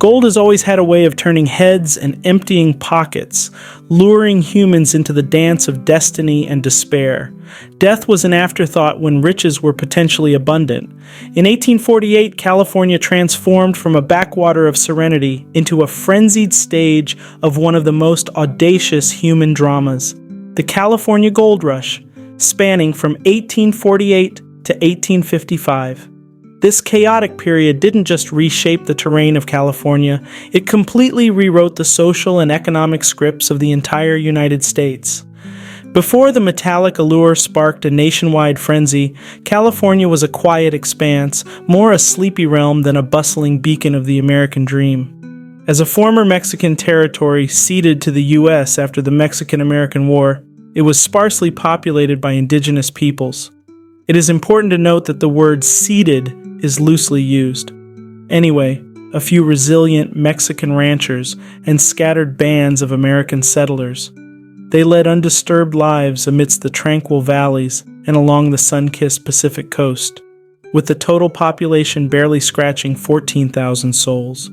Gold has always had a way of turning heads and emptying pockets, luring humans into the dance of destiny and despair. Death was an afterthought when riches were potentially abundant. In 1848, California transformed from a backwater of serenity into a frenzied stage of one of the most audacious human dramas, the California Gold Rush, spanning from 1848 to 1855. This chaotic period didn't just reshape the terrain of California, it completely rewrote the social and economic scripts of the entire United States. Before the metallic allure sparked a nationwide frenzy, California was a quiet expanse, more a sleepy realm than a bustling beacon of the American dream. As a former Mexican territory ceded to the U.S. after the Mexican-American War, it was sparsely populated by indigenous peoples. It is important to note that the word ceded is loosely used. Anyway, a few resilient Mexican ranchers and scattered bands of American settlers. They led undisturbed lives amidst the tranquil valleys and along the sun-kissed Pacific coast, with the total population barely scratching 14,000 souls.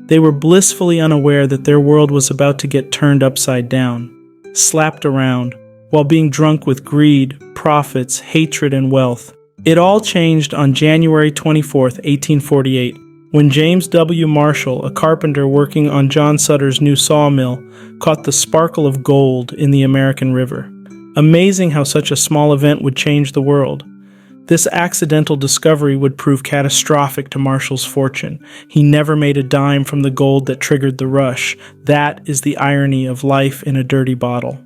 They were blissfully unaware that their world was about to get turned upside down, slapped around, while being drunk with greed, profits, hatred, and wealth. It all changed on January 24, 1848, when James W. Marshall, a carpenter working on John Sutter's new sawmill, caught the sparkle of gold in the American River. Amazing how such a small event would change the world. This accidental discovery would prove catastrophic to Marshall's fortune. He never made a dime from the gold that triggered the rush. That is the irony of life in a dirty bottle.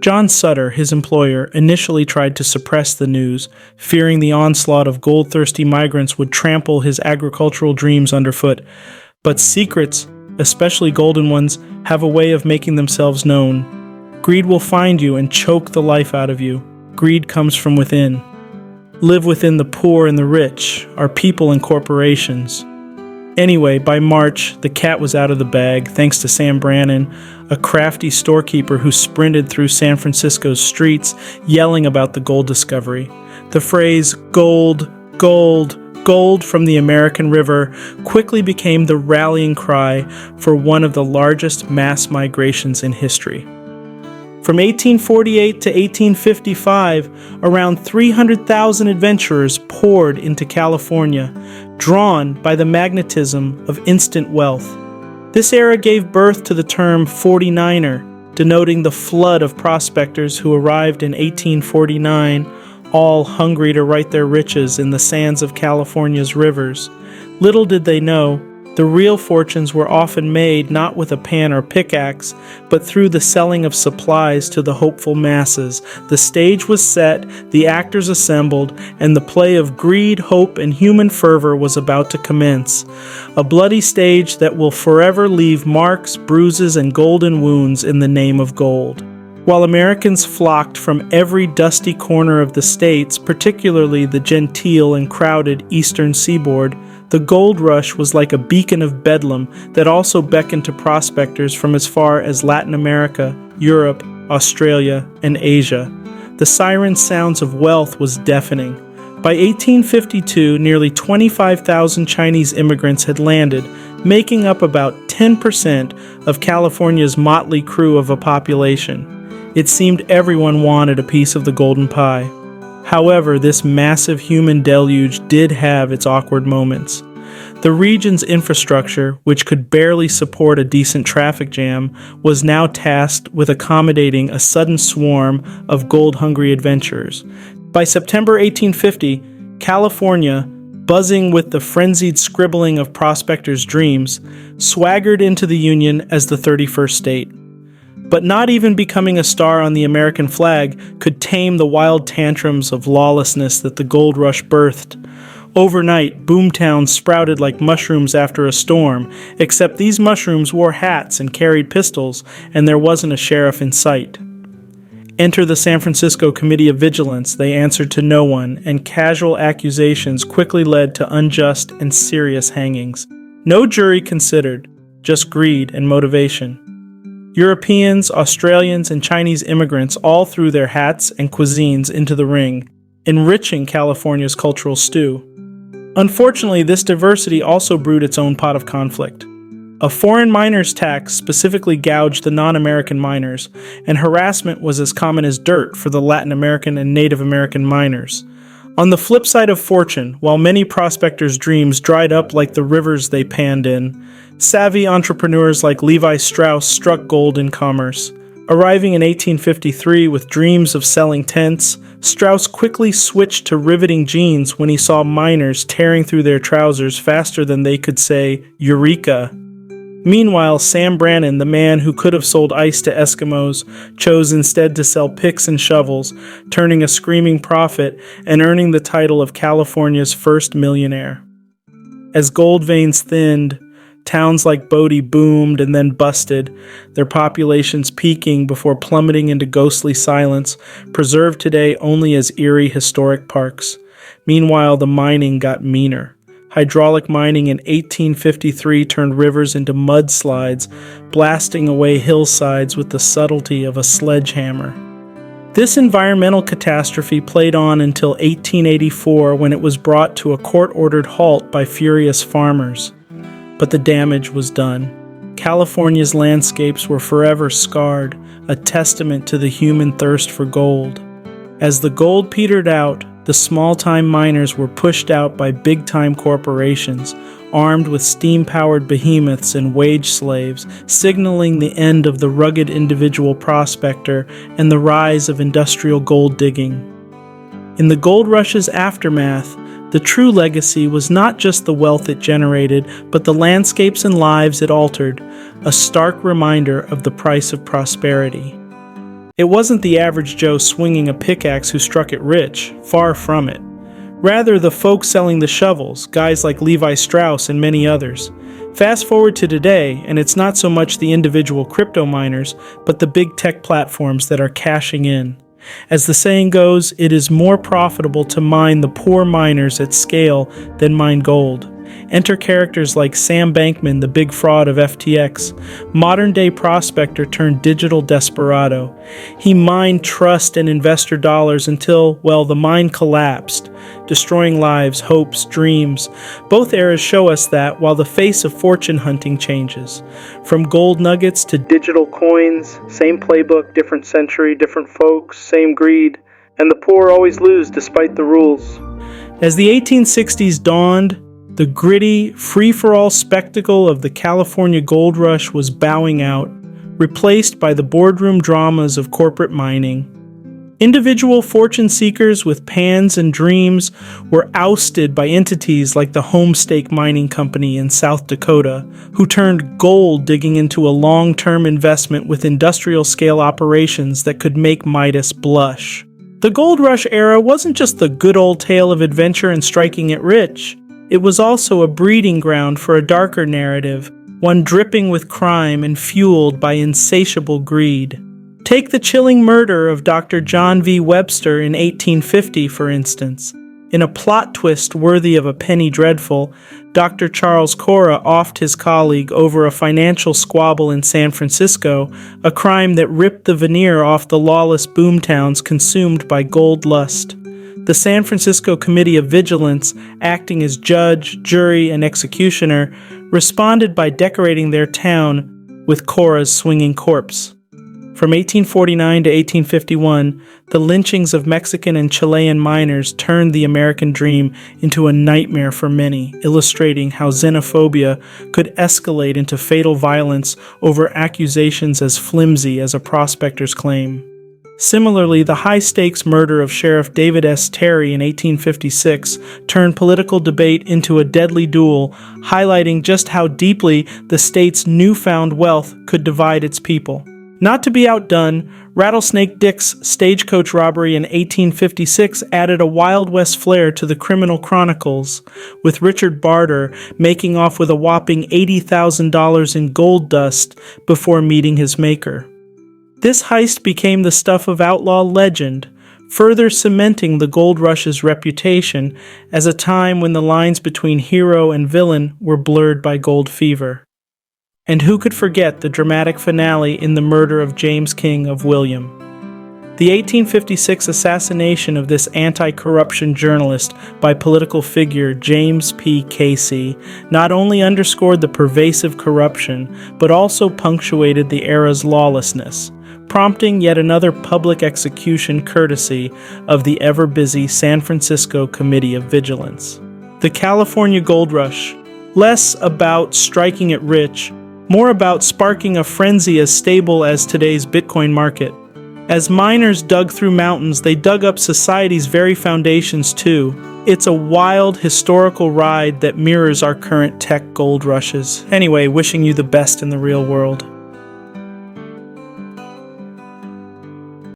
John Sutter, his employer, initially tried to suppress the news, fearing the onslaught of gold-thirsty migrants would trample his agricultural dreams underfoot. But secrets, especially golden ones, have a way of making themselves known. Greed will find you and choke the life out of you. Greed comes from within. Live within the poor and the rich, our people and corporations. Anyway, by March, the cat was out of the bag, thanks to Sam Brannan, a crafty storekeeper who sprinted through San Francisco's streets, yelling about the gold discovery. The phrase, "gold, gold, gold from the American River," quickly became the rallying cry for one of the largest mass migrations in history. From 1848 to 1855, around 300,000 adventurers poured into California, drawn by the magnetism of instant wealth. This era gave birth to the term 49er, denoting the flood of prospectors who arrived in 1849, all hungry to right their riches in the sands of California's rivers. Little did they know, the real fortunes were often made not with a pan or pickaxe, but through the selling of supplies to the hopeful masses. The stage was set, the actors assembled, and the play of greed, hope, and human fervor was about to commence. A bloody stage that will forever leave marks, bruises, and golden wounds in the name of gold. While Americans flocked from every dusty corner of the states, particularly the genteel and crowded eastern seaboard, the gold rush was like a beacon of bedlam that also beckoned to prospectors from as far as Latin America, Europe, Australia, and Asia. The siren sounds of wealth was deafening. By 1852, nearly 25,000 Chinese immigrants had landed, making up about 10% of California's motley crew of a population. It seemed everyone wanted a piece of the golden pie. However, this massive human deluge did have its awkward moments. The region's infrastructure, which could barely support a decent traffic jam, was now tasked with accommodating a sudden swarm of gold-hungry adventurers. By September 1850, California, buzzing with the frenzied scribbling of prospectors' dreams, swaggered into the Union as the 31st state. But not even becoming a star on the American flag could tame the wild tantrums of lawlessness that the gold rush birthed. Overnight, boomtowns sprouted like mushrooms after a storm, except these mushrooms wore hats and carried pistols, and there wasn't a sheriff in sight. Enter the San Francisco Committee of Vigilance. They answered to no one, and casual accusations quickly led to unjust and serious hangings. No jury considered, just greed and motivation. Europeans, Australians, and Chinese immigrants all threw their hats and cuisines into the ring, enriching California's cultural stew. Unfortunately, this diversity also brewed its own pot of conflict. A foreign miners' tax specifically gouged the non-American miners, and harassment was as common as dirt for the Latin American and Native American miners. On the flip side of fortune, while many prospectors' dreams dried up like the rivers they panned in, savvy entrepreneurs like Levi Strauss struck gold in commerce. Arriving in 1853 with dreams of selling tents, Strauss quickly switched to riveting jeans when he saw miners tearing through their trousers faster than they could say, "Eureka." Meanwhile, Sam Brannan, the man who could have sold ice to Eskimos, chose instead to sell picks and shovels, turning a screaming profit and earning the title of California's first millionaire. As gold veins thinned, towns like Bodie boomed and then busted, their populations peaking before plummeting into ghostly silence, preserved today only as eerie historic parks. Meanwhile, the mining got meaner. Hydraulic mining in 1853 turned rivers into mudslides, blasting away hillsides with the subtlety of a sledgehammer. This environmental catastrophe played on until 1884 when it was brought to a court-ordered halt by furious farmers. But the damage was done. California's landscapes were forever scarred, a testament to the human thirst for gold. As the gold petered out, the small-time miners were pushed out by big-time corporations, armed with steam-powered behemoths and wage slaves, signaling the end of the rugged individual prospector and the rise of industrial gold digging. In the gold rush's aftermath, the true legacy was not just the wealth it generated, but the landscapes and lives it altered, a stark reminder of the price of prosperity. It wasn't the average Joe swinging a pickaxe who struck it rich, far from it. Rather, the folks selling the shovels, guys like Levi Strauss and many others. Fast forward to today, and it's not so much the individual crypto miners, but the big tech platforms that are cashing in. As the saying goes, it is more profitable to mine the poor miners at scale than mine gold. Enter characters like Sam Bankman, the big fraud of FTX, modern-day prospector turned digital desperado. He mined trust and investor dollars until, well, the mine collapsed, destroying lives, hopes, dreams. Both eras show us that while the face of fortune hunting changes. From gold nuggets to digital coins, same playbook, different century, different folks, same greed, and the poor always lose despite the rules. As the 1860s dawned, the gritty, free-for-all spectacle of the California gold rush was bowing out, replaced by the boardroom dramas of corporate mining. Individual fortune seekers with pans and dreams were ousted by entities like the Homestake Mining Company in South Dakota, who turned gold digging into a long-term investment with industrial-scale operations that could make Midas blush. The gold rush era wasn't just the good old tale of adventure and striking it rich. It was also a breeding ground for a darker narrative, one dripping with crime and fueled by insatiable greed. Take the chilling murder of Dr. John V. Webster in 1850, for instance. In a plot twist worthy of a penny dreadful, Dr. Charles Cora offed his colleague over a financial squabble in San Francisco, a crime that ripped the veneer off the lawless boomtowns consumed by gold lust. The San Francisco Committee of Vigilance, acting as judge, jury, and executioner, responded by decorating their town with Cora's swinging corpse. From 1849 to 1851, the lynchings of Mexican and Chilean miners turned the American dream into a nightmare for many, illustrating how xenophobia could escalate into fatal violence over accusations as flimsy as a prospector's claim. Similarly, the high-stakes murder of Sheriff David S. Terry in 1856 turned political debate into a deadly duel, highlighting just how deeply the state's newfound wealth could divide its people. Not to be outdone, Rattlesnake Dick's stagecoach robbery in 1856 added a Wild West flair to the criminal chronicles, with Richard Barter making off with a whopping $80,000 in gold dust before meeting his maker. This heist became the stuff of outlaw legend, further cementing the gold rush's reputation as a time when the lines between hero and villain were blurred by gold fever. And who could forget the dramatic finale in the murder of James King of William? The 1856 assassination of this anti-corruption journalist by political figure James P. Casey not only underscored the pervasive corruption, but also punctuated the era's lawlessness, prompting yet another public execution courtesy of the ever-busy San Francisco Committee of Vigilance. The California Gold Rush, less about striking it rich, more about sparking a frenzy as stable as today's Bitcoin market. As miners dug through mountains, they dug up society's very foundations too. It's a wild, historical ride that mirrors our current tech gold rushes. Anyway, wishing you the best in the real world.